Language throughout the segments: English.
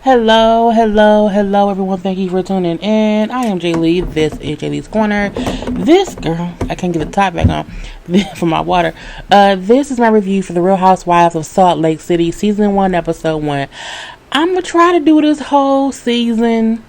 Hello, everyone. Thank you for tuning in. I am Lee. This is JLeesCorner. This girl, I can't get the top back on for my water. This is my review for the Real Housewives of Salt Lake City, Season 1, Episode 1. I'm going to try to do this whole season.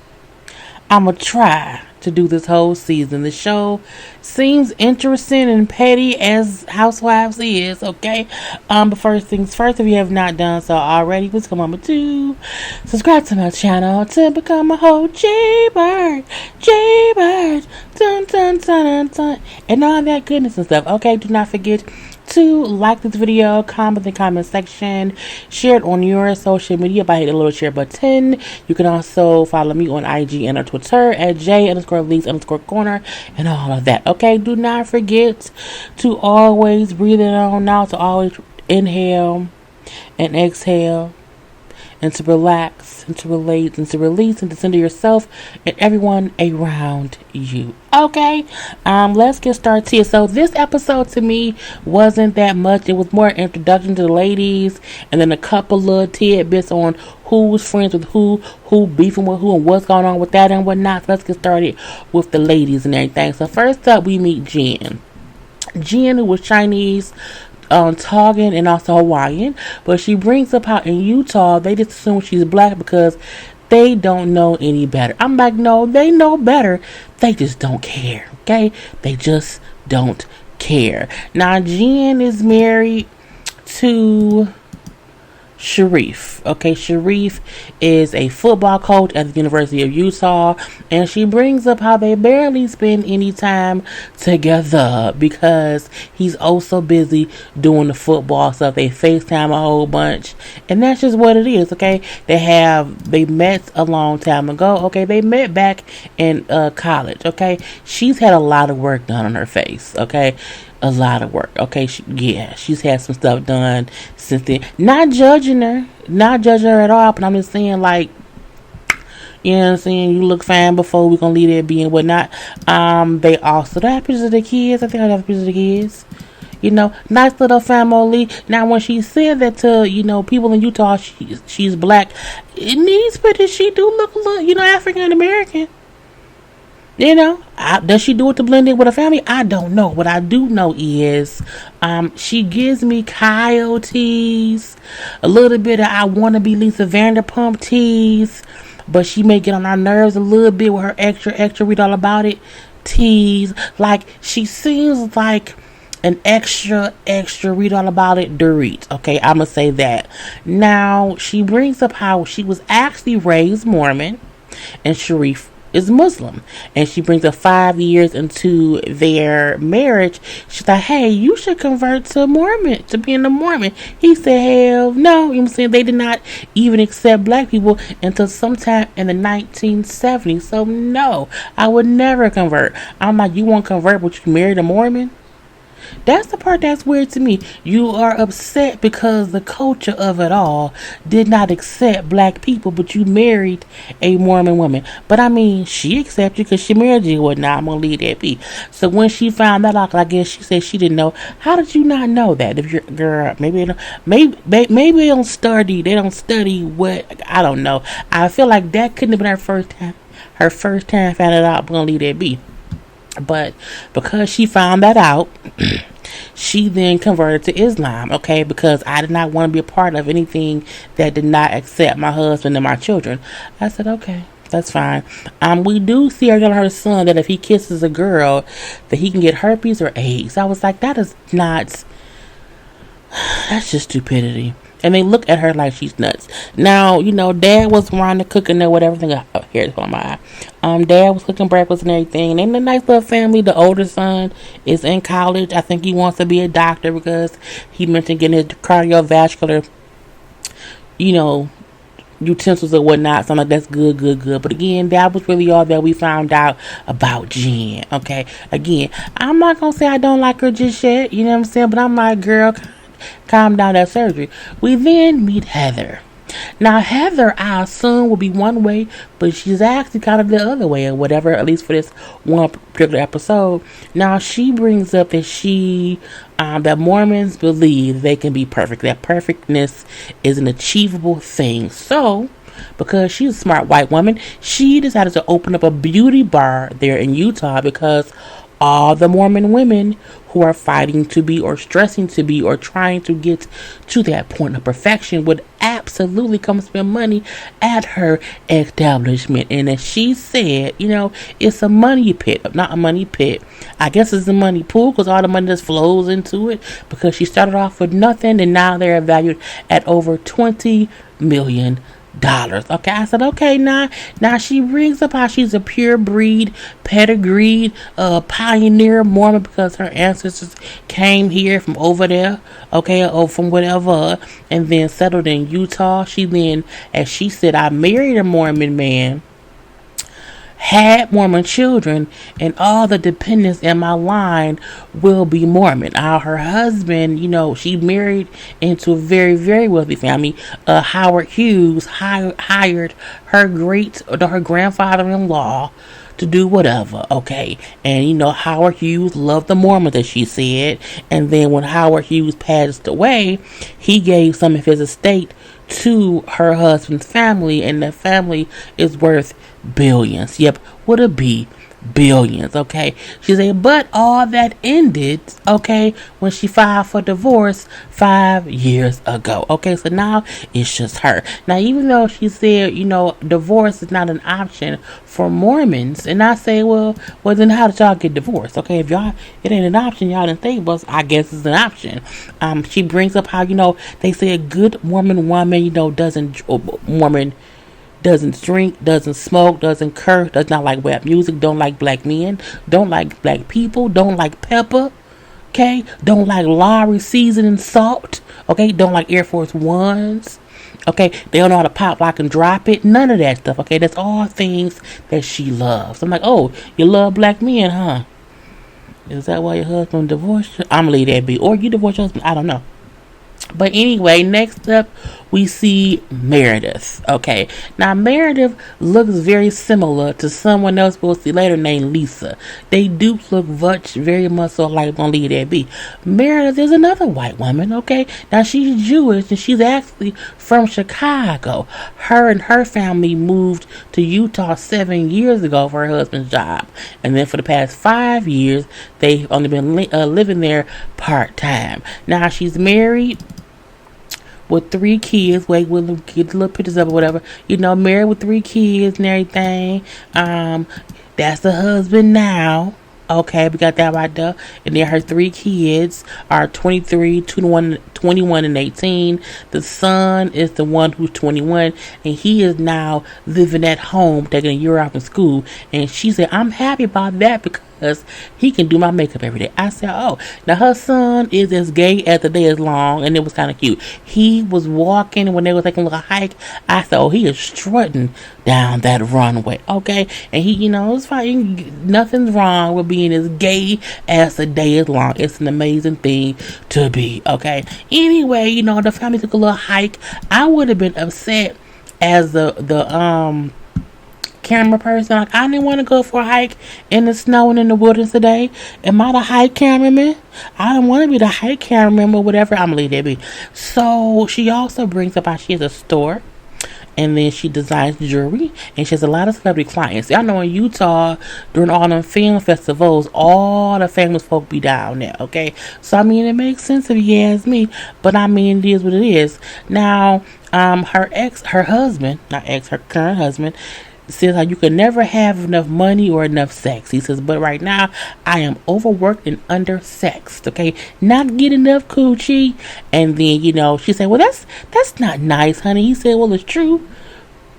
The show seems interesting and petty as Housewives is, okay? But first things first, if you have not done so already, please come on to subscribe to my channel to become a whole JayBird, dun dun dun dun dun, and all that goodness and stuff, okay? Do not forget to like this video, comment in the comment section, share it on your social media by hitting the little share button. You can also follow me on IG and on Twitter at J_Lees_Corner and all of that. Okay, do not forget to always breathe it on out, to always inhale and exhale, and to relax, and to relate, and to release, and to center yourself and everyone around you. Okay, let's get started here. So this episode to me wasn't that much. It was more introduction to the ladies, and then a couple little tidbits on who's friends with who beefing with who, and what's going on with that and whatnot. So let's get started with the ladies and everything. So first up, we meet Jen, who was Chinese, Tongan, and also Hawaiian, but she brings up how in Utah they just assume she's black because they don't know any better. I'm like, no, they know better. They just don't care. Okay, they just don't care. Now Jen is married to Sharif. Okay, Sharif is a football coach at the University of Utah, and she brings up how they barely spend any time together because he's also busy doing the football stuff. They FaceTime a whole bunch, and that's just what it is. Okay, they met a long time ago. Okay, they met back in college. Okay, she's had a lot of work done on her face. Okay, a lot of work. Okay, she's had some stuff done since then. Not judging her at all, but I'm just saying, like, you know what I'm saying, you look fine before we're gonna leave that be and whatnot. They also have pictures of the kids. I think I have pictures of the kids. You know, nice little family. Now, when she said that to, people in Utah, she's black, in these pictures, she do look a little, African American. Does she do it to blend in with her family? I don't know. What I do know is she gives me Kyle tease, a little bit of I want to be Lisa Vanderpump tease, but she may get on our nerves a little bit with her extra read all about it tease. Like, she seems like an extra read all about it Dorit. Okay, I'm going to say that. Now, she brings up how she was actually raised Mormon, and Sharif is Muslim, and she brings up 5 years into their marriage. She's like, hey, you should convert to being a Mormon. He said, hell no. You know what I'm saying? They did not even accept black people until sometime in the 1970s. So no, I would never convert. I'm like, you won't convert, but you married a Mormon? That's the part that's weird to me. You are upset because the culture of it all did not accept black people, but you married a Mormon woman. But I mean, she accepted you because she married you. Well, now I'm going to leave that be. So when she found that out, I guess she said she didn't know. How did you not know that? If you're girl, maybe they don't study. They don't study what, I don't know. I feel like that couldn't have been her first time. Her first time finding it out, I'm going to leave that be. But because she found that out, she then converted to Islam, okay, because I did not want to be a part of anything that did not accept my husband and my children. I said, okay, that's fine. We do see her telling her son that if he kisses a girl, that he can get herpes or AIDS. I was like, that's just stupidity. And they look at her like she's nuts. Now, Dad was around the cooking or whatever. Here's on my eye. Dad was cooking breakfast and everything. And a nice little family. The older son is in college. I think he wants to be a doctor because he mentioned getting his cardiovascular, utensils or whatnot. So I'm like, that's good. But again, that was really all that we found out about Jen. Okay. Again, I'm not going to say I don't like her just yet. You know what I'm saying? But I'm like, girl, calm down that surgery. We then meet Heather. Now, Heather, I assume, will be one way, but she's actually kind of the other way or whatever, at least for this one particular episode. Now, she brings up that that Mormons believe they can be perfect. That perfectness is an achievable thing. So, because she's a smart white woman. She decided to open up a beauty bar there in Utah because all the Mormon women who are fighting to be or stressing to be or trying to get to that point of perfection would absolutely come spend money at her establishment. And as she said, it's a money pit, not a money pit. I guess it's a money pool because all the money just flows into it, because she started off with nothing and now they're valued at over $20 million. Okay, I said, okay, now she brings up how she's a pure breed, pedigreed, pioneer Mormon because her ancestors came here from over there, okay, or from whatever, and then settled in Utah. She then, as she said, I married a Mormon man, had Mormon children, and all the dependents in my line will be Mormon. Her husband, she married into a very, very wealthy family. Howard Hughes hired her grandfather-in-law to do whatever, okay? And, Howard Hughes loved the Mormons, as she said. And then when Howard Hughes passed away, he gave some of his estate to her husband's family, and the family is worth billions. Yep, would it be billions, okay? She said, but all that ended, okay, when she filed for divorce 5 years ago. Okay, so now it's just her. Now, even though she said, divorce is not an option for Mormons, and I say, well, then how did y'all get divorced? Okay, if it ain't an option, y'all didn't think, but I guess it's an option. She brings up how, they say a good Mormon woman, doesn't drink, doesn't smoke, doesn't curse, does not like rap music, don't like black men, don't like black people, don't like pepper, okay, don't like Lowry seasoning salt, okay, don't like Air Force Ones, okay, they don't know how to pop, lock, and drop it, none of that stuff, okay, that's all things that she loves. I'm like, oh, you love black men, huh? Is that why your husband divorced you? I'm gonna leave that be. Or you divorced your husband, I don't know. But anyway, next up we see Meredith. Okay, now Meredith looks very similar to someone else we'll see later named Lisa. They do look very much so like, gonna leave that be. Meredith is another white woman. Okay, now she's Jewish and she's actually from Chicago. Her and her family moved to Utah 7 years ago for her husband's job, and then for the past 5 years they've only been living there part-time. Now she's married with 3 kids. Wait, we'll get the little pictures up or whatever. Married with 3 kids and everything. That's the husband now. Okay, we got that right there. And then her 3 kids are 23, 21, and 18. The son is the one who's 21, and he is now living at home, taking a year off in school. And she said, I'm happy about that because he can do my makeup every day. I said, oh, now her son is as gay as the day is long, and it was kind of cute. He was walking when they were taking a little hike. I said, oh, he is strutting down that runway, okay? And he, it's fine. Nothing's wrong with being as gay as the day is long. It's an amazing thing to be, okay? Anyway, the family took a little hike. I would have been upset as the camera person. Like, I didn't want to go for a hike in the snow and in the wilderness today. Am I the hike cameraman? I don't want to be the hike cameraman or whatever. I'm gonna leave that be. So she also brings up how she has a store, and then she designs jewelry, and she has a lot of celebrity clients. Y'all know in Utah, during all them film festivals, all the famous folk be down there, okay? So, it makes sense if you ask me, but it is what it is. Now, her current husband, says how you can never have enough money or enough sex. He says, but right now, I am overworked and undersexed, okay? Not get enough coochie. And then, she said, well, that's not nice, honey. He said, well, it's true.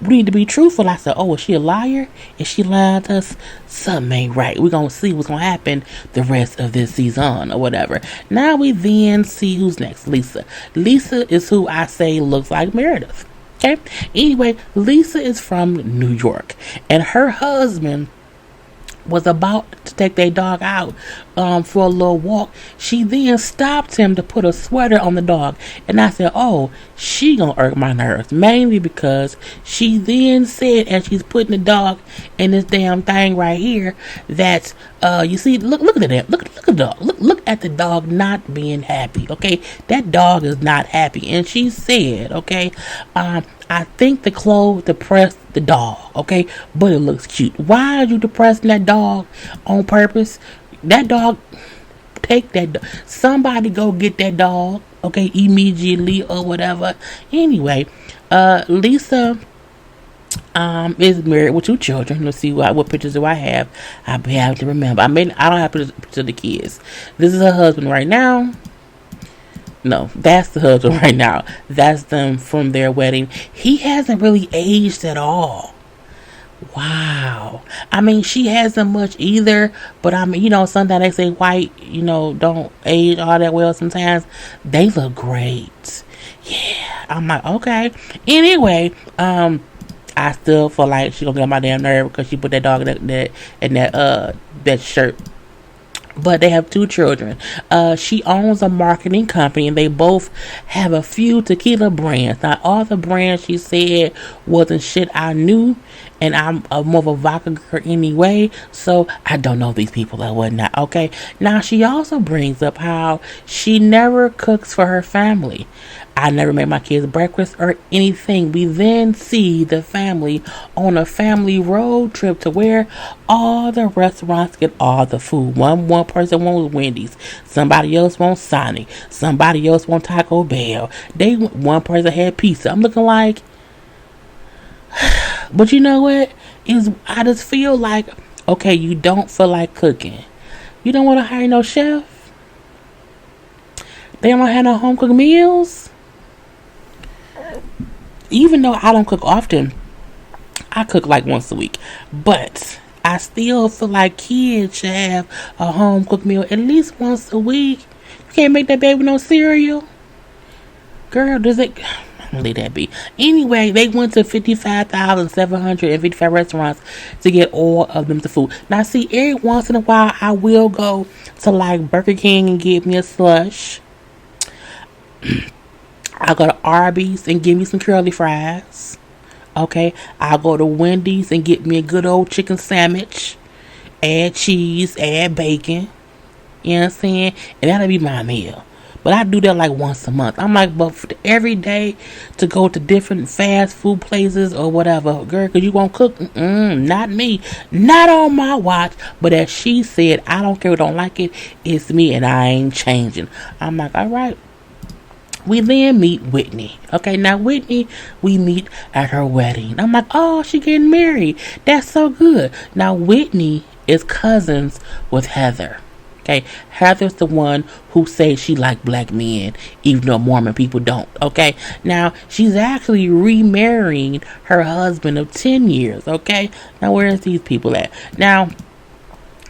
We need to be truthful. I said, oh, is she a liar? Is she lying to us? Something ain't right. We're going to see what's going to happen the rest of this season or whatever. Now we then see who's next. Lisa. Lisa is who I say looks like Meredith. Okay. Anyway, Lisa is from New York, and her husband was about to take their dog out for a little walk. She then stopped him to put a sweater on the dog. And I said, oh, she gonna irk my nerves. Mainly because she then said, as she's putting the dog in this damn thing right here, that you see, look at that. Look at the dog. Look at the dog not being happy. Okay, that dog is not happy. And she said, okay, I think the clothes depressed the dog. Okay, but it looks cute. Why are you depressing that dog on purpose? That dog, take that. Somebody go get that dog. Okay, immediately or whatever. Anyway, Lisa is married with 2 children. Let's see what pictures do I have. I have to remember. I don't have pictures of the kids. This is her husband right now. No, that's the husband right now. That's them from their wedding. He hasn't really aged at all. Wow. I mean, she hasn't much either, but I mean, sometimes they say white, don't age all that well sometimes. They look great. Yeah. I'm like, okay. Anyway, I still feel like she gonna get on my damn nerve because she put that dog in that shirt. But they have 2 children. She owns a marketing company, and they both have a few tequila brands. Now, all the brands she said wasn't shit I knew, and I'm more of a vodka girl anyway, so I don't know these people or whatnot. Okay. Now, she also brings up how she never cooks for her family. I never made my kids breakfast or anything. We then see the family on a family road trip to where all the restaurants get all the food. One person wants Wendy's. Somebody else wants Sonic. Somebody else wants Taco Bell. One person had pizza. I'm looking like, but you know what? I just feel like, okay, you don't feel like cooking. You don't want to hire no chef. They don't have no home cooked meals. Even though I don't cook often, I cook like once a week. But I still feel like kids should have a home cooked meal at least once a week. You can't make that baby no cereal. Girl, does it... I'm gonna leave that be. Anyway, they went to 55,755 restaurants to get all of them to food. Now, see, every once in a while, I will go to like Burger King and get me a slush. I'll go to Arby's and get me some curly fries. Okay. I'll go to Wendy's and get me a good old chicken sandwich. Add cheese, add bacon. You know what I'm saying? And that'll be my meal. But I do that like once a month. I'm like, but for every day to go to different fast food places or whatever, girl, because you won't cook? Not me. Not on my watch. But as she said, I don't care if I don't like it. It's me and I ain't changing. I'm like, all right. We then meet Whitney. Okay, now Whitney, we meet at her wedding. I'm like, oh, she getting married. That's so good. Now Whitney is cousins with Heather. Okay, Heather's the one who says she like black men, even though Mormon people don't. Okay, now she's actually remarrying her husband of 10 years. Okay, now where is these people at? Now,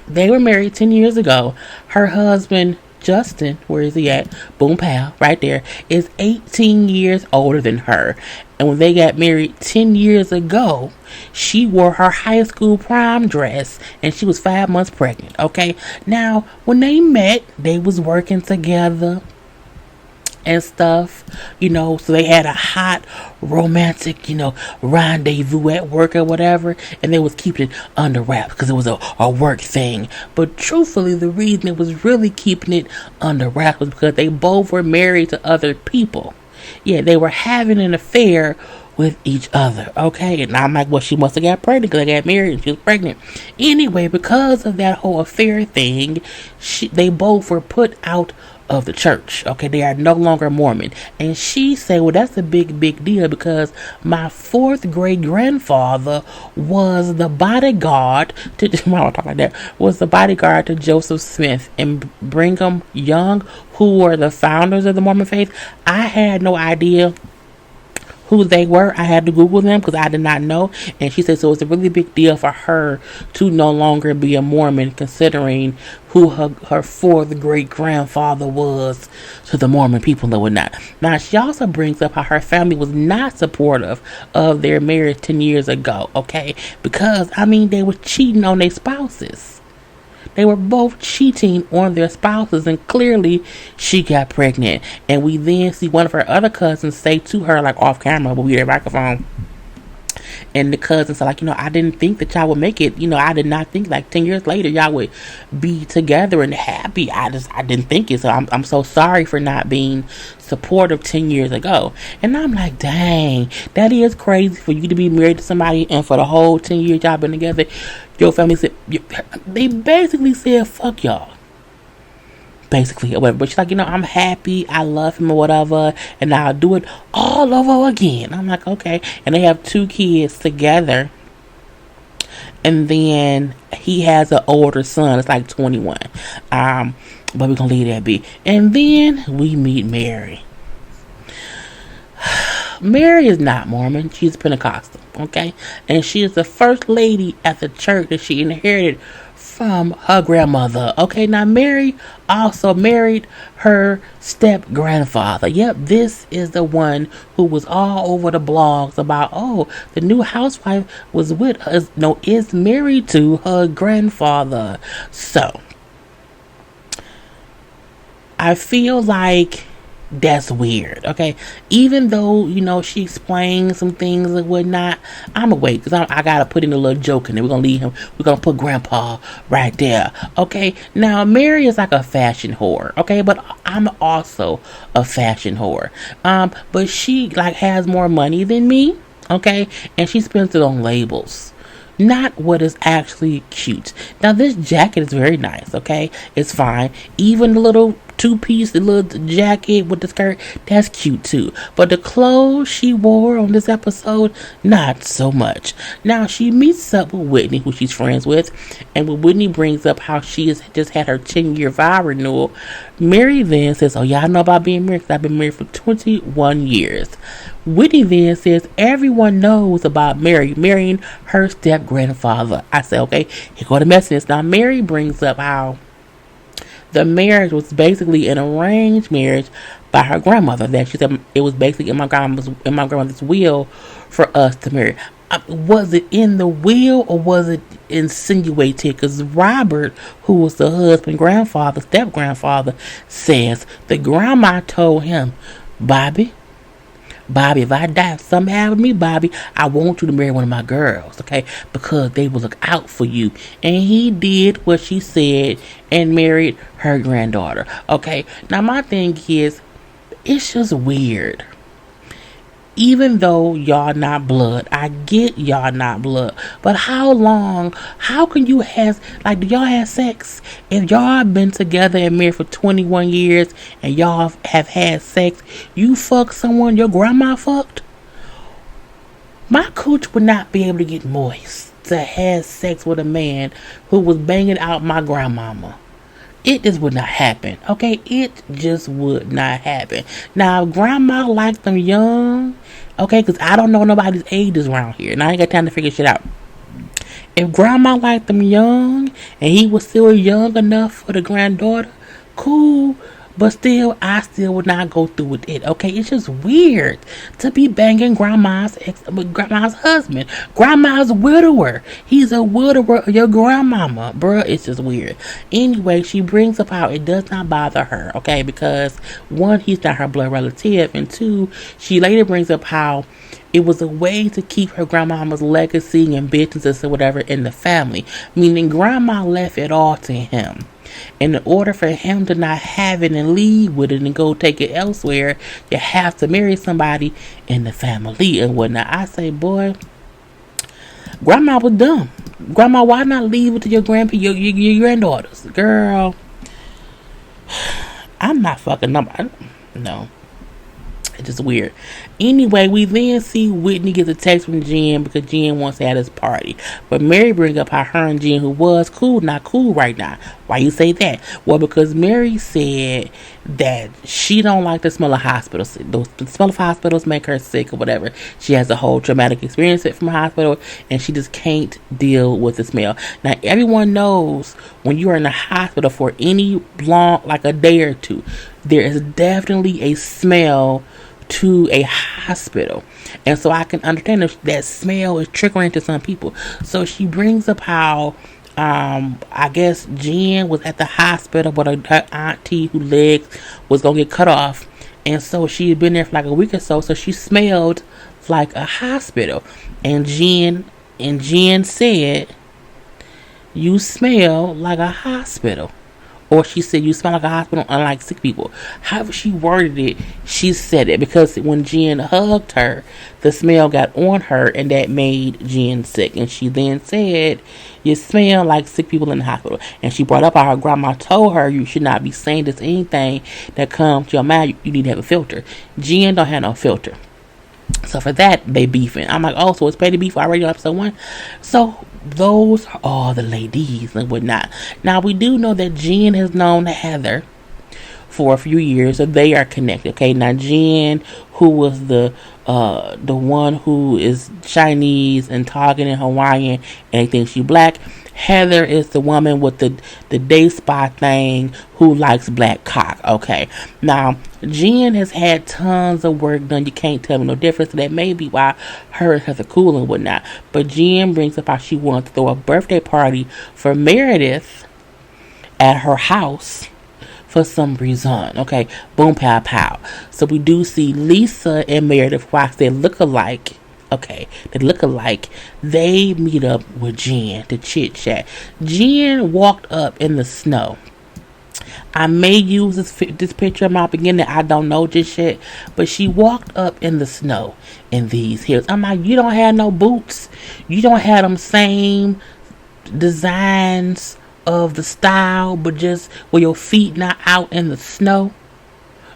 they were married 10 years ago. Her husband, Justin, where is he at? Boom pow, right there, is 18 years older than her. And when they got married 10 years ago, she wore her high school prom dress and she was 5 months pregnant. Okay, now when they met, they was working together and stuff, so they had a hot romantic, rendezvous at work or whatever, and they was keeping it under wraps because it was a work thing. But truthfully, the reason it was really keeping it under wraps was because they both were married to other people. Yeah, they were having an affair with each other. Okay, and I'm like, well, she must have got pregnant because they got married and she was pregnant. Anyway, because of that whole affair thing, they both were put out of the church. Okay, they are no longer Mormon. And she said, well, that's a big deal because my 4th great grandfather was the bodyguard to was the bodyguard to Joseph Smith and Brigham Young, who were the founders of the Mormon faith. I had no idea who they were. I had to Google them because I did not know. And she said, so it's a really big deal for her to no longer be a Mormon, considering who her 4th great grandfather was to the Mormon people and whatnot. Now, she also brings up how her family was not supportive of their marriage 10 years ago. Okay, because they were cheating on their spouses. They were both cheating on their spouses, and clearly she got pregnant. And we then see one of her other cousins say to her, like off camera, but we hear a microphone. And the cousins are like, I didn't think that y'all would make it. I did not think like 10 years later y'all would be together and happy. I didn't think it. So I'm so sorry for not being supportive 10 years ago. And I'm like, dang, that is crazy for you to be married to somebody and for the whole 10 years y'all been together, your family said, they basically said, fuck y'all. Basically, or whatever. But she's like, I'm happy, I love him or whatever, and I'll do it all over again. I'm like, okay. And they have 2 kids together, and then he has an older son. It's like 21. But we're gonna leave that be. And then we meet Mary. Mary is not Mormon. She's Pentecostal, okay? And she is the first lady at the church that she inherited from her grandmother. Okay, now Mary also married her step grandfather. Yep, this is the one who was all over the blogs about, the new housewife was with us. No, is married to her grandfather. So I feel like that's weird, okay? Even though, she explains some things and whatnot, I'm gonna wait, because I gotta put in a little joke in there. We're gonna leave him, we're gonna put grandpa right there, okay? Now, Mary is like a fashion whore, okay? But I'm also a fashion whore. But she, like, has more money than me, okay? And she spends it on labels, not what is actually cute. Now, this jacket is very nice, okay? It's fine. Even the little 2-piece, the little jacket with the skirt, that's cute too. But the clothes she wore on this episode, not so much. Now, she meets up with Whitney, who she's friends with, and when Whitney brings up how she has just had her 10-year vow renewal, Mary then says, y'all know about being married? 'Cause I've been married for 21 years. Whitney then says, everyone knows about Mary marrying her step-grandfather. I say, okay, here go the messages. Now, Mary brings up how the marriage was basically an arranged marriage by her grandmother. That she said it was basically in my grandmother's will for us to marry. Was it in the will or was it insinuated? Because Robert, who was the husband, grandfather, step grandfather, says the grandma told him, Bobby, if I die, if something happened to me, Bobby, I want you to marry one of my girls, okay? Because they will look out for you. And he did what she said and married her granddaughter, okay? Now, my thing is, it's just weird. Even though y'all not blood, I get y'all not blood, but how can you do y'all have sex? If y'all been together and married for 21 years and y'all have had sex, you fuck someone your grandma fucked? My cooch would not be able to get moist to have sex with a man who was banging out my grandmama. It just would not happen, okay? It just would not happen. Now, if grandma liked them young, okay, because I don't know nobody's ages around here, and I ain't got time to figure shit out. If grandma liked them young, and he was still young enough for the granddaughter, cool. But still, I still would not go through with it, okay? It's just weird to be banging grandma's husband. Grandma's widower. He's a widower of your grandmama. Bruh, it's just weird. Anyway, she brings up how it does not bother her, okay? Because, one, he's not her blood relative. And two, she later brings up how it was a way to keep her grandmama's legacy and businesses or whatever in the family. Meaning, grandma left it all to him. And in order for him to not have it and leave with it and go take it elsewhere, you have to marry somebody in the family and whatnot. I say, boy, grandma was dumb. Grandma, why not leave it to your granddaughters? Girl, I'm not fucking them. No. It's just weird. Anyway, we then see Whitney get a text from Jen because Jen wants to have this party. But Mary brings up how her and Jen, who was cool, not cool right now. Why you say that? Well, because Mary said that she don't like the smell of hospitals. The smell of hospitals make her sick or whatever. She has a whole traumatic experience from a hospital and she just can't deal with the smell. Now, everyone knows when you are in the hospital for any long, like a day or two, there is definitely a smell to a hospital. And so I can understand that smell is triggering to some people. So she brings up how I guess Jen was at the hospital, but her auntie who legs was gonna get cut off, and so she had been there for like a week or so. So she smelled like a hospital, and Jen said, "You smell like a hospital." Or she said, "You smell like a hospital, unlike sick people." However she worded it, she said it because when Jen hugged her, the smell got on her, and that made Jen sick. And she then said, "You smell like sick people in the hospital." And she brought up how her grandma told her you should not be saying this anything that comes to your mouth. You need to have a filter. Jen don't have no filter. So for that, they beefing. I'm like, oh, so it's petty beef already on episode 1? So those are all the ladies and whatnot. Now, we do know that Jen has known Heather for a few years, so they are connected. Okay, now Jen, who was the one who is Chinese and talking in Hawaiian, and they think she black. Heather is the woman with the day spa thing who likes black cock. Okay, now Jen has had tons of work done. You can't tell me no difference. So that may be why her and Heather cool and whatnot. But Jen brings up how she wanted to throw a birthday party for Meredith at her house for some reason. Okay, boom, pow, pow. So we do see Lisa and Meredith, watch they look alike. Okay, they look alike. They meet up with Jen to chit chat. Jen walked up in the snow. I may use this picture in my beginning. I don't know just yet, but she walked up in the snow in these heels. I'm like, you don't have no boots. You don't have them same designs of the style, but just with your feet not out in the snow.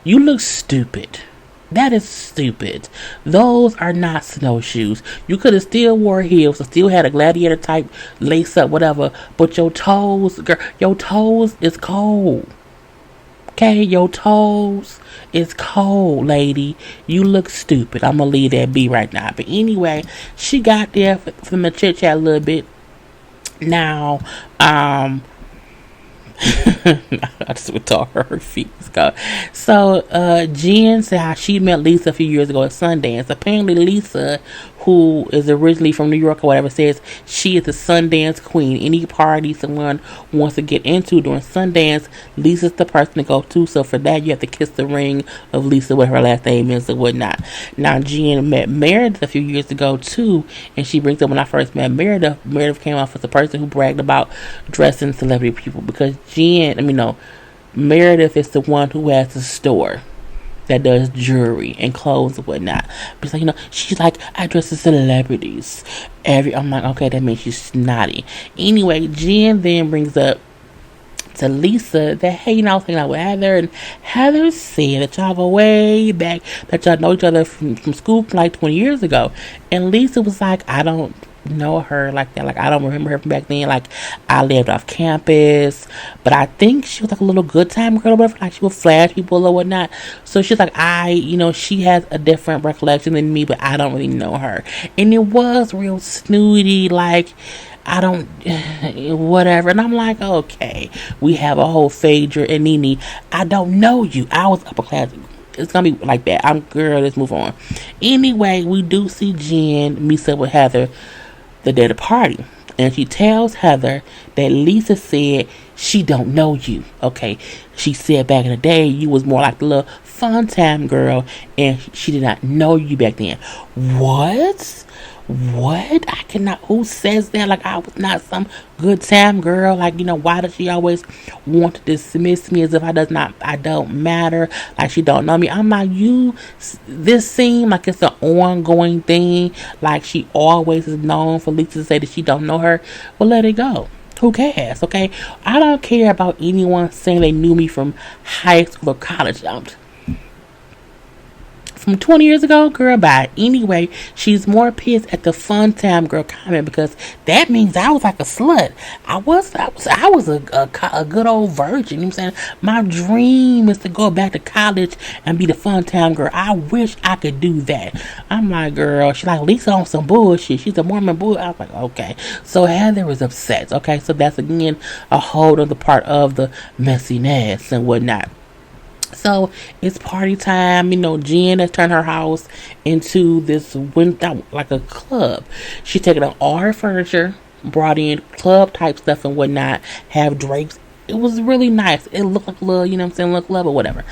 You look stupid. That is stupid. Those are not snowshoes. You could have still wore heels, or still had a gladiator type lace up, whatever. But your toes, girl, your toes is cold. Okay, your toes is cold, lady. You look stupid. I'm gonna leave that be right now. But anyway, she got there from the chit chat a little bit. Now, I just would talk her feet. So Jen said how she met Lisa a few years ago at Sundance. Apparently Lisa, who is originally from New York or whatever, says she is the Sundance queen. Any party someone wants to get into during Sundance, Lisa's the person to go to. So for that, you have to kiss the ring of Lisa, what her last name is, and whatnot. Now Jen met Meredith a few years ago too, and she brings up when I first met Meredith. Meredith came off as a person who bragged about dressing celebrity people, because Meredith is the one who has the store that does jewelry and clothes and whatnot. But it's like, she's like, I dress the celebrities. I'm like, okay, that means she's snotty. Anyway, Jen then brings up to Lisa that, hey, I was hanging out with Heather, and Heather said that y'all go way back, that y'all know each other from school from like 20 years ago. And Lisa was like, I don't know her like that. Like, I don't remember her from back then. Like, I lived off campus, but I think she was like a little good time girl or whatever. Like, she would flash people or whatnot. So she's like, she has a different recollection than me, but I don't really know her. And it was real snooty, like, I don't, whatever. And I'm like, okay, we have a whole Phaedra and Nene. I don't know you. I was upper class. It's gonna be like that. Let's move on. Anyway, we do see Jen meets up with Heather the day of the party, and she tells Heather that Lisa said she don't know you. Okay, she said back in the day you was more like the little fun time girl, and she did not know you back then. What? I cannot. Who says that? Like, I was not some good time girl. Like, why does she always want to dismiss me as if I don't matter? Like, she don't know me. I'm like, this seems like it's an ongoing thing. Like, she always is known for Lisa to say that she don't know her. Well, let it go. Who cares? Okay, I don't care about anyone saying they knew me from high school or college. From 20 years ago, girl, bye. Anyway, she's more pissed at the fun time girl comment, because that means I was like a slut. I was a good old virgin. You know what I'm saying? My dream is to go back to college and be the fun time girl. I wish I could do that. I'm like, girl, she's like, Lisa on some bullshit. She's a Mormon bull. I was like, okay. So Heather was upset. Okay, so that's again a whole other part of the messiness and whatnot. So it's party time. Jen has turned her house into this window, like a club. She's taking out all her furniture brought in club type stuff and whatnot, have drapes. It was really nice. It looked like a little, you know what I'm saying, look love or whatever.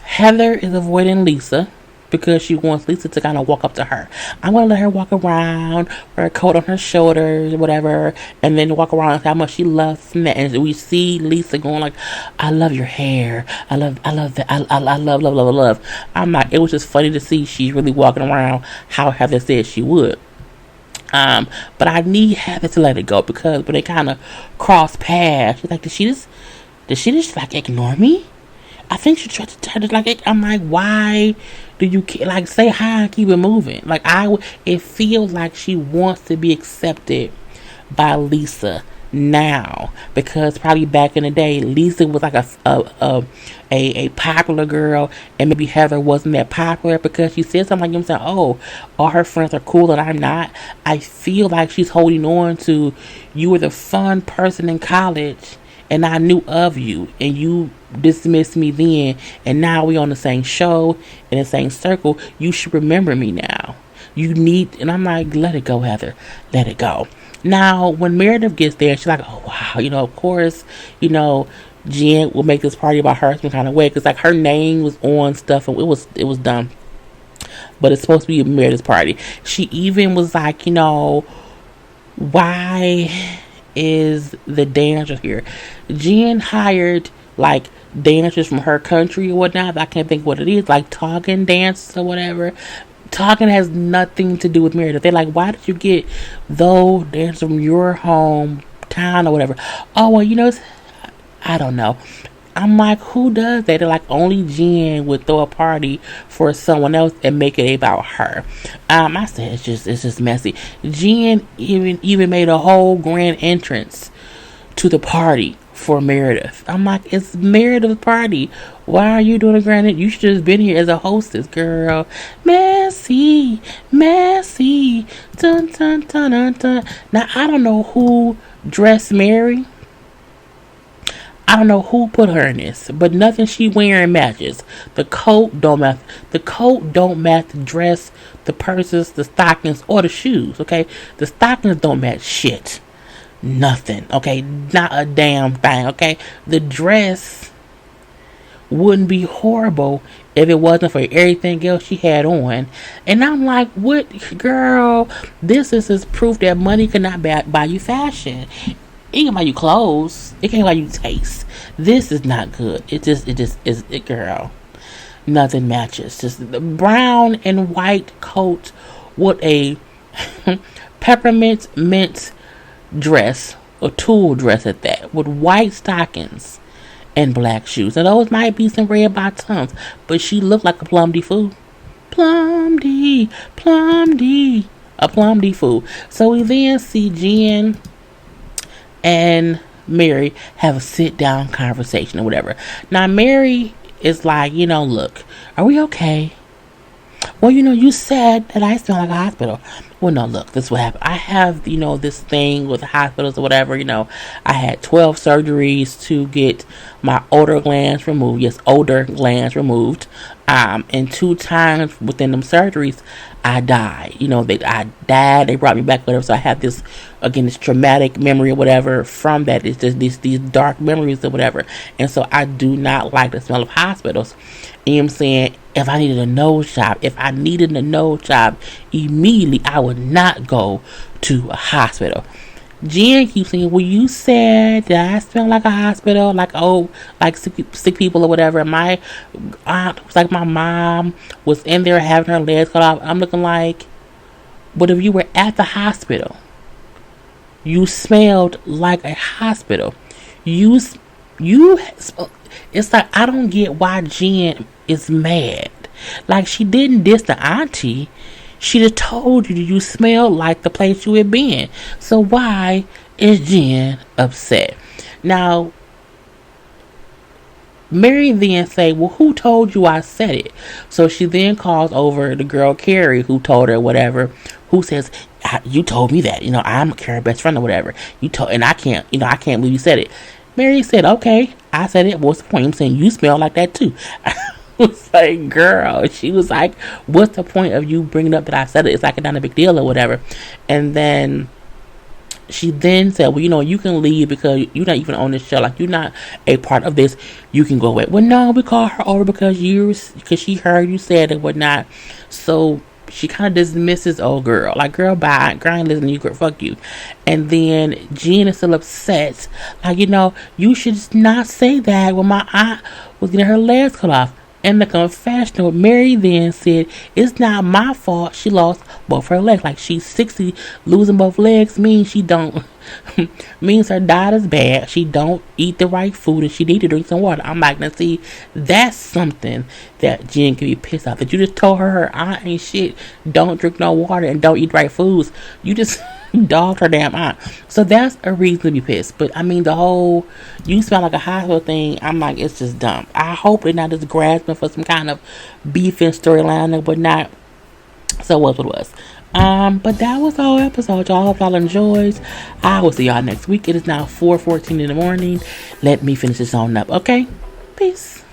Heather is avoiding Lisa because she wants Lisa to kind of walk up to her. I'm going to let her walk around, wear a coat on her shoulders, whatever, and then walk around and say how much she loves that. And we see Lisa going like, I love your hair. I love that. I love. I'm like, it was just funny to see she's really walking around how Heather said she would. But I need Heather to let it go because when they kind of cross paths, she's like, did she just like ignore me? I think she tried to tell it like, I'm like, why do you like say hi and keep it moving? Like it feels like she wants to be accepted by Lisa now, because probably back in the day Lisa was like a popular girl, and maybe Heather wasn't that popular because she said something like, you know what I'm saying, oh, all her friends are cool and I'm not. I feel like she's holding on to, you were the fun person in college and I knew of you and you dismissed me then, and now we on the same show in the same circle, you should remember me now. You need, and I'm like, let it go, Heather, let it go. Now when Meredith gets there, she's like, oh wow, you know, of course, you know, Jen will make this party about her some kind of way because like her name was on stuff and it was done, but it's supposed to be a Meredith's party. She even was like, you know, why is the dancer here? Jen hired like dancers from her country or whatnot. I can't think what it is, like talking dance or whatever. Talking has nothing to do with Meredith. They're like, why did you get those dancers from your hometown or whatever? Oh well, you know, I don't know. I'm like, who does that? They're like, only Jen would throw a party for someone else and make it about her. I said it's just messy. Jen even made a whole grand entrance to the party for Meredith. I'm like, it's Meredith's party. Why are you doing a grand entrance? You should have been here as a hostess, girl. Messy. Dun dun dun dun dun. Now I don't know who dressed Mary. I don't know who put her in this, but nothing she wearing matches. The coat don't match. The coat don't match the dress, the purses, the stockings, or the shoes. Okay, the stockings don't match shit. Nothing. Okay, not a damn thing. Okay, the dress wouldn't be horrible if it wasn't for everything else she had on. And I'm like, what, girl? This is proof that money cannot buy you fashion. It can buy you clothes. It can't buy you taste. This is not good. It just is, girl. Nothing matches. Just the brown and white coat with a peppermint mint dress, or tulle dress at that, with white stockings and black shoes. And those might be some red bottoms, but she looked like a Plum D fool. Plum D fool. So we then see Jen and Mary have a sit down conversation or whatever. Now Mary is like, you know, look, are we okay? Well, you know, you said that I smell like a hospital. Well, no, look, this is what happened. I have, you know, this thing with the hospitals or whatever, you know. I had 12 surgeries to get my odor glands removed. Yes, odor glands removed. And 2 times within them surgeries, I died. You know, I died. They brought me back, whatever. So I have this, again, this traumatic memory or whatever from that. It's just these dark memories or whatever. And so I do not like the smell of hospitals. You know what I'm saying? If I needed a nose job, immediately I would not go to a hospital. Jen keeps saying, well, you said that I smell like a hospital, like, oh, like sick people or whatever. My aunt was like, my mom was in there having her legs cut off. I'm looking like, but if you were at the hospital, you smelled like a hospital. It's like, I don't get why Jen is mad. Like, she didn't diss the auntie. She just told you you smelled like the place you had been. So why is Jen upset? Now, Mary then say, well, who told you I said it? So she then calls over the girl Carrie, who told her whatever, who says, you told me that. You know, I'm Carrie's best friend or whatever. And I can't believe you said it. Mary said, okay, I said it. What's the point? I'm saying you smell like that too. was like, girl, she was like, what's the point of you bringing up that I said it? It's like not a big deal or whatever. And then she then said, well, you can leave because you're not even on the show. Like, you're not a part of this. You can go away. Well, no, we called her over because she heard you said it, whatnot. So she kind of dismisses old girl. Like, girl, bye. Girl, I ain't listening to you. Girl, fuck you. And then Jen is still upset. Like, you should not say that when my aunt was getting her legs cut off. In the confessional, Mary then said, it's not my fault she lost both her legs. Like, she's 60, losing both legs means she don't, means her diet is bad. She don't eat the right food and she need to drink some water. I'm like, now see, that's something that Jen can be pissed off. That you just told her aunt ain't shit, don't drink no water and don't eat right foods. You just dogged her damn aunt. So that's a reason to be pissed. But I mean, the whole you smell like a hospital thing, I'm like, it's just dumb. I hope they're not just grasping for some kind of beefing storyline but not. So what it was. But that was the whole episode, y'all. Hope y'all enjoyed. I will see y'all next week. It is now 4:14 in the morning. Let me finish this on up, okay? Peace.